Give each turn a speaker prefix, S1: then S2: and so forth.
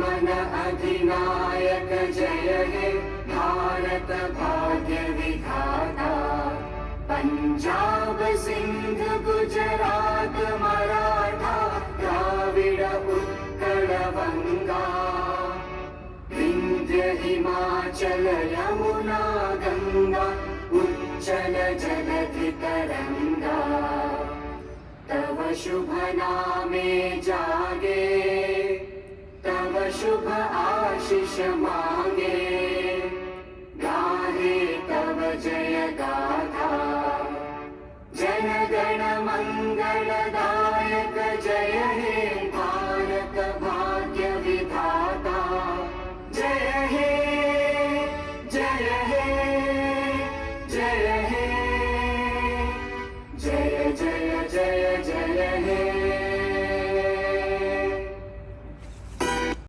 S1: मन अधिनायक जय हे भारत भाग्य विधाता। पंजाब सिंध गुजरात मराठा द्राविड उत्कल बंगा, विंध्य हिमाचल यमुना गंगा उच्चल जलधि तरंगा। तव शुभ नामे जागे, तव शुभ आशीष मांगे, गाहे तव जय गाथा। जन गण मंगलदायक